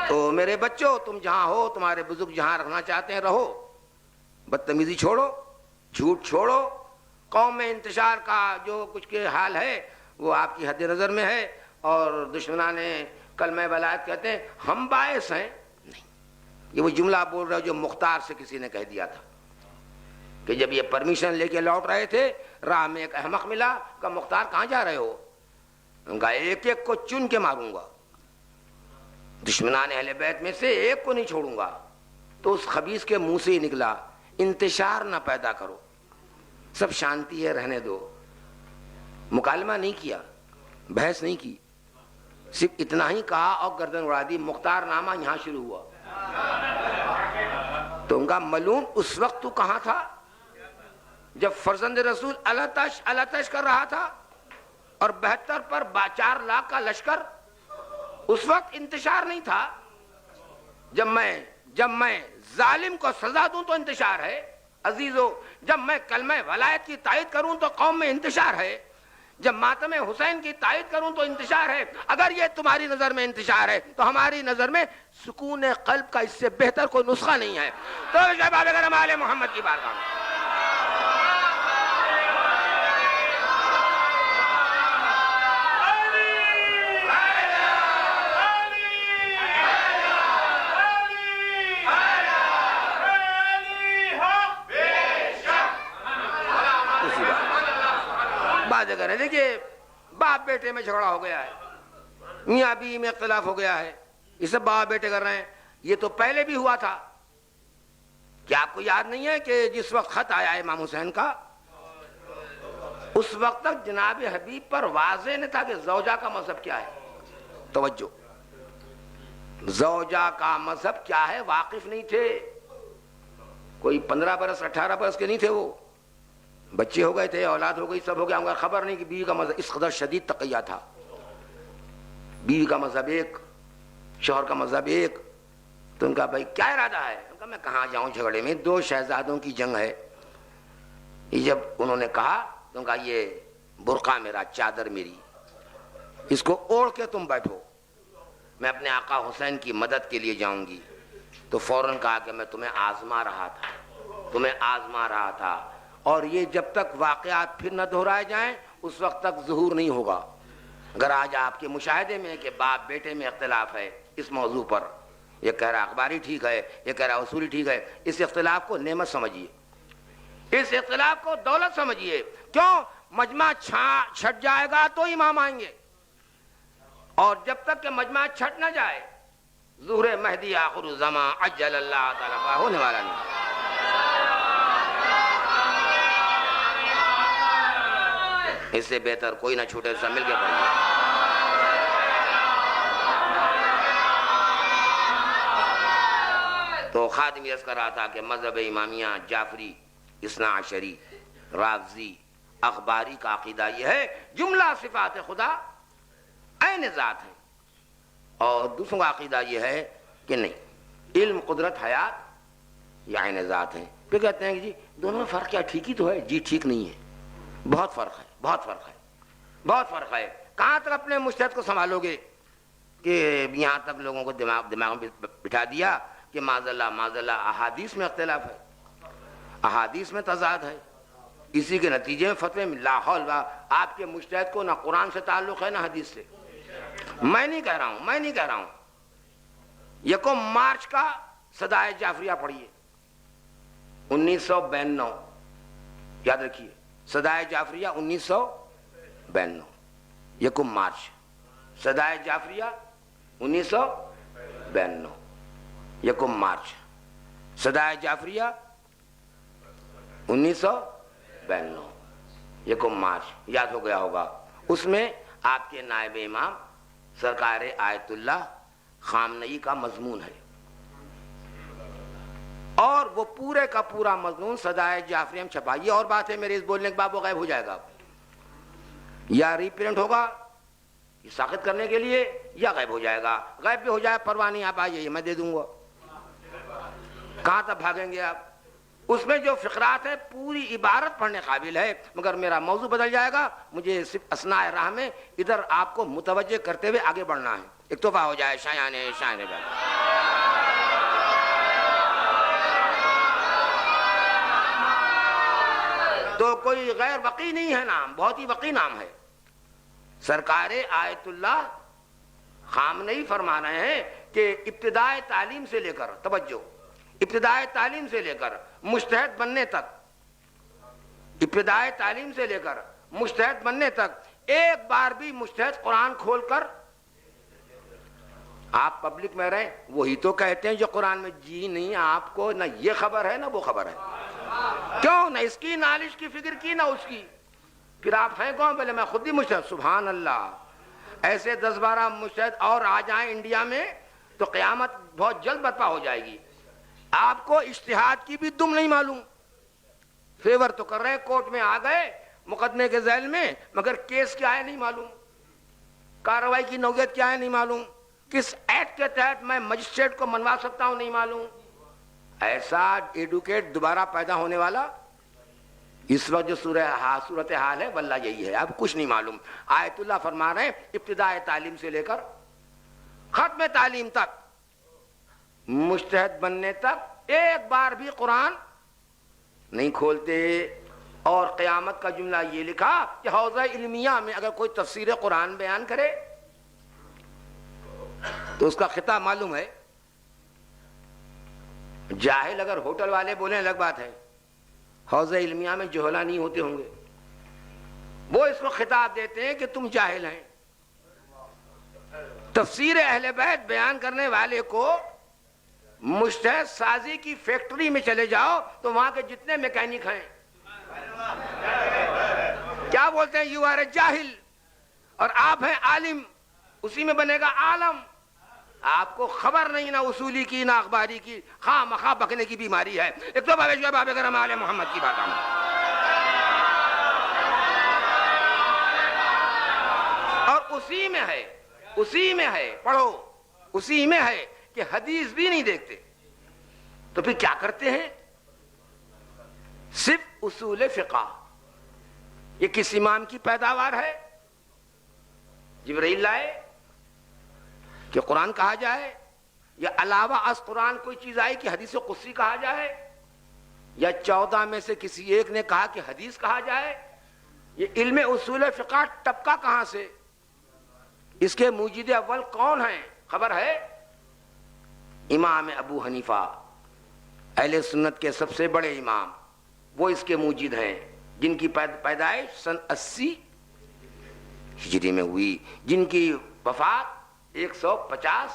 تو میرے بچوں تم جہاں ہو, تمہارے بزرگ جہاں رکھنا چاہتے ہیں رہو, بدتمیزی چھوڑو, جھوٹ چھوڑو, قوم میں انتشار کا جو کچھ کے حال ہے وہ آپ کی حد نظر میں ہے, اور دشمنان کلمہ ولایت کہتے ہیں ہم باعث ہیں. نہیں, یہ وہ جملہ بول رہا جو مختار سے کسی نے کہہ دیا تھا کہ جب یہ پرمیشن لے کے لوٹ رہے تھے راہ میں ایک احمق ملا, کہ مختار کہاں جا رہے ہو؟ کہا ایک ایک کو چن کے ماروں گا, دشمنان اہل بیت میں سے ایک کو نہیں چھوڑوں گا. تو اس خبیث کے منہ سے ہی نکلا انتشار نہ پیدا کرو, سب شانتی ہے رہنے دو. مکالمہ نہیں کیا, بحث نہیں کی, صرف اتنا ہی کہا اور گردن اڑا دی. مختار نامہ یہاں شروع ہوا. تو ان کا ملعون اس وقت تو کہاں تھا جب فرزند رسول الاتش کر رہا تھا اور 72 پر 4 لاکھ کا لشکر؟ اس وقت انتشار نہیں تھا. جب میں ظالم کو سزا دوں تو انتشار ہے عزیزو, جب میں کلمہ ولایت کی تائید کروں تو قوم میں انتشار ہے, جب ماتم حسین کی تائید کروں تو انتشار ہے. اگر یہ تمہاری نظر میں انتشار ہے تو ہماری نظر میں سکون قلب کا اس سے بہتر کوئی نسخہ نہیں ہے. تو شہباب کرم آل محمد کی بارگاہ میں جگہ ہے. دیکھیے باپ بیٹے میں جھگڑا ہو گیا ہے, میاں بیوی میں اختلاف ہو گیا ہے, یہ سب باپ بیٹے کر رہے ہیں. یہ تو پہلے بھی ہوا تھا. کیا آپ کو یاد نہیں ہے کہ جس وقت خط آیا ہے امام حسین کا, اس وقت تک جناب حبیب پر واضح نہیں تھا کہ زوجہ کا مذہب کیا ہے. توجہ, زوجہ کا مذہب کیا ہے واقف نہیں تھے. کوئی 15 برس 18 برس کے نہیں تھے, وہ بچے ہو گئے تھے, اولاد ہو گئی, سب ہو گیا, خبر نہیں کہ بیوی کا مذہب. اس قدر شدید تقیہ تھا. بیوی کا مذہب ایک, شوہر کا مذہب ایک. تو ان کا بھائی کیا ارادہ ہے؟ ان کا میں کہاں جاؤں جھگڑے میں, 2 شہزادوں کی جنگ ہے. یہ جب انہوں نے کہا تو ان کا یہ برقع میرا, چادر میری, اس کو اوڑھ کے تم بیٹھو, میں اپنے آقا حسین کی مدد کے لیے جاؤں گی. تو فوراً کہا کہ میں تمہیں آزما رہا تھا, اور یہ جب تک واقعات پھر نہ دہرائے جائیں اس وقت تک ظہور نہیں ہوگا. اگر آج آپ کے مشاہدے میں کہ باپ بیٹے میں اختلاف ہے اس موضوع پر, یہ کہہ رہا اخباری ٹھیک ہے, یہ کہہ رہا اصولی ٹھیک ہے, اس اختلاف کو نعمت سمجھیے, اس اختلاف کو دولت سمجھیے. کیوں؟ مجمع چھٹ جائے گا تو امام آئیں گے, اور جب تک کہ مجمع چھٹ نہ جائے ظہور مہدی آخر الزمان عجل اللہ تعالیٰ کا ہونے والا نہیں. اس سے بہتر کوئی نہ چھوٹے, سب مل کے پڑھیں. تو خادم یس کر رہا تھا کہ مذہب امامیہ, جعفری, اثنا عشری, رافضی, اخباری کا عقیدہ یہ ہے جملہ صفات خدا عین ذات ہے, اور دوسروں کا عقیدہ یہ ہے کہ نہیں, علم, قدرت, حیات یہ عین ذات ہے. پھر کہتے ہیں کہ جی دونوں میں فرق کیا, ٹھیک ہی تو ہے. جی ٹھیک نہیں ہے, بہت فرق ہے, بہت فرق ہے. کہاں تک اپنے مجتہد کو سنبھالو گے کہ یہاں تک لوگوں کو دماغ میں بٹھا دیا کہ معاذ اللہ احادیث میں اختلاف ہے, احادیث میں تضاد ہے. اسی کے نتیجے میں فتوے میں لا حول. آپ کے مجتہد کو نہ قرآن سے تعلق ہے نہ حدیث سے. میں نہیں کہہ رہا ہوں. یکم مارچ کا صدائے جعفریہ پڑھیے, 1992, یاد رکھیے, صدائے جعفریہ 1992, یکم مارچ, صدائے جعفریہ 1992, یکم مارچ, صدائے جعفریہ 1992, یکم مارچ. یاد ہو گیا ہوگا. اس میں آپ کے نائب امام سرکار آیت اللہ خامنئی کا مضمون ہے, اور وہ پورے کا پورا مضمون صدائے جعفریہ میں چھپا. یہ اور بات ہے, میرے اس بولنے کے بعد وہ غائب ہو جائے گا, یا ری پرنٹ ہوگا ساخت کرنے کے لیے, یا غائب ہو جائے گا. غائب بھی ہو جائے پرواہ نہیں, آپ آئیے میں دے دوں گا. کہاں تک بھاگیں گے آپ؟ اس میں جو فقرات ہے پوری عبارت پڑھنے قابل ہے, مگر میرا موضوع بدل جائے گا. مجھے صرف اثناء راہ میں ادھر آپ کو متوجہ کرتے ہوئے آگے بڑھنا ہے. ایک تحفہ ہو جائے شایان شاعر بات. تو کوئی غیر وقی نہیں ہے نام، بہت ہی وقی نام ہے. سرکار آیت اللہ خامنئی فرما رہے ہیں کہ ابتدائے تعلیم سے لے کر، توجہ، ابتدائے تعلیم سے لے کر مجتہد بننے تک، ابتدائے تعلیم سے لے کر مجتہد بننے تک ایک بار بھی مجتہد قرآن کھول کر، آپ پبلک میں رہیں وہی تو کہتے ہیں جو قرآن میں، جی نہیں آپ کو نہ یہ خبر ہے نہ وہ خبر ہے. کیوں؟ نہ اس کی نالج کی فکر کی نہ اس کی. پھر آپ ہیں کون؟ پہلے میں خود ہی مجتہد. سبحان اللہ. ایسے 10-12 مجتہد اور آ جائیں انڈیا میں تو قیامت بہت جلد برپا ہو جائے گی. آپ کو اجتہاد کی بھی دم نہیں معلوم. فیور تو کر رہے ہیں، کورٹ میں آ گئے مقدمے کے ذیل میں، مگر کیس کیا ہے نہیں معلوم، کارروائی کی نوعیت کیا ہے نہیں معلوم، کس ایکٹ کے تحت میں مجسٹریٹ کو منوا سکتا ہوں نہیں معلوم. ایسا ایڈوکیٹ دوبارہ پیدا ہونے والا اس وقت جو صورتحال ہے واللہ یہی ہے. اب کچھ نہیں معلوم. آیت اللہ فرما رہے ہیں ابتدائے تعلیم سے لے کر ختم تعلیم تک، مجتہد بننے تک ایک بار بھی قرآن نہیں کھولتے. اور قیامت کا جملہ یہ لکھا کہ حوضہ علمیہ میں اگر کوئی تفسیر قرآن بیان کرے تو اس کا خطاب معلوم ہے. جاہل اگر ہوٹل والے بولیں الگ بات ہے، حوضہ علمیہ میں جہلا نہیں ہوتے ہوں گے، وہ اس کو خطاب دیتے ہیں کہ تم جاہل ہیں. تفسیر اہل بیت بیان کرنے والے کو مجتہد سازی کی فیکٹری میں چلے جاؤ تو وہاں کے جتنے میکینک ہیں کیا بولتے ہیں؟ یو آر اے جاہل. اور آپ ہیں عالم، اسی میں بنے گا عالم. آپ کو خبر نہیں نہ اصولی کی نہ اخباری کی، خواہ مخواہ بکنے کی بیماری ہے. ایک تو باب کرم آل محمد کی بات آمد. اور اسی میں ہے پڑھو، اسی میں ہے کہ حدیث بھی نہیں دیکھتے تو پھر کیا کرتے ہیں؟ صرف اصول فقہ. یہ کس امام کی پیداوار ہے؟ جبرائیل لائے کہ قرآن کہا جائے، یا علاوہ از قرآن کوئی چیز آئی کہ حدیث قدسی کہا جائے، یا 14 میں سے کسی ایک نے کہا کہ حدیث کہا جائے؟ یہ علم اصول فقہ ٹپکا کہاں سے؟ اس کے موجد اول کون ہیں؟ خبر ہے؟ امام ابو حنیفہ، اہل سنت کے سب سے بڑے امام، وہ اس کے موجد ہیں، جن کی پیدائش سن 80 ہجری میں ہوئی، جن کی وفات 150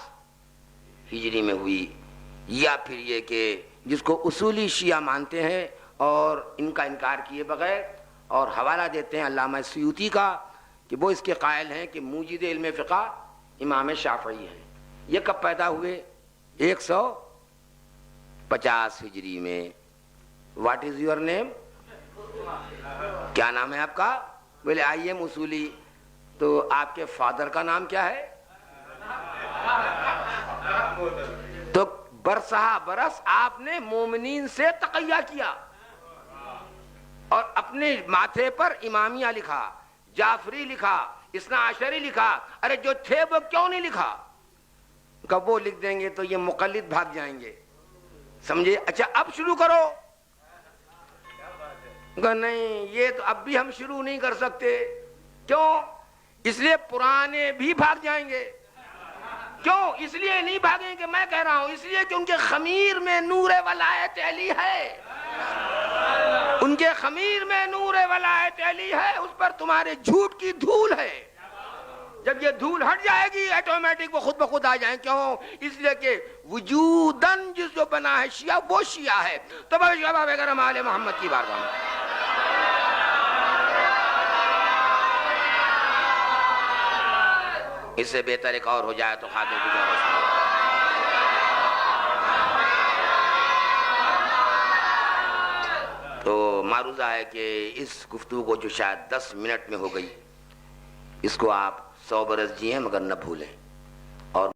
ہجری میں ہوئی. یا پھر یہ کہ جس کو اصولی شیعہ مانتے ہیں اور ان کا انکار کیے بغیر، اور حوالہ دیتے ہیں علامہ سیوطی کا کہ وہ اس کے قائل ہیں کہ موجد علم فقہ امام شافعی ہیں. یہ کب پیدا ہوئے؟ 150 ہجری میں. What is your name? کیا نام ہے آپ کا؟ بولے آئی ایم اصولی. تو آپ کے فادر کا نام کیا ہے؟ تو برسہ برس آپ نے مومنین سے تقیہ کیا اور اپنے ماتھے پر امامیہ لکھا، جعفری لکھا، اثنا عشری لکھا. ارے جو تھے وہ کیوں نہیں لکھا؟ کب وہ لکھ دیں گے تو یہ مقلد بھاگ جائیں گے، سمجھے؟ اچھا اب شروع کرو. نہیں یہ تو اب بھی ہم شروع نہیں کر سکتے. کیوں؟ اس لیے پرانے بھی بھاگ جائیں گے. کیوں؟ اس لیے نہیں بھاگیں کہ میں کہہ رہا ہوں، اس لیے کہ ان کے خمیر میں نور ولایت علی ہے. ان کے خمیر میں نور ولایت علی ہے، اس پر تمہارے جھوٹ کی دھول ہے. جب یہ دھول ہٹ جائے گی آٹومیٹک وہ خود بخود آ جائیں. کیوں؟ اس لیے کہ وجوداً جس جو بنا ہے شیعہ وہ شیعہ ہے. تو باب کرم آل محمد کی بارگاہ میں اس سے بہتر ایک اور ہو جائے تو خادم کی جواب. تو معروضہ ہے کہ اس گفتگو جو شاید 10 منٹ میں ہو گئی، اس کو آپ 100 برس جئیں مگر نہ بھولیں.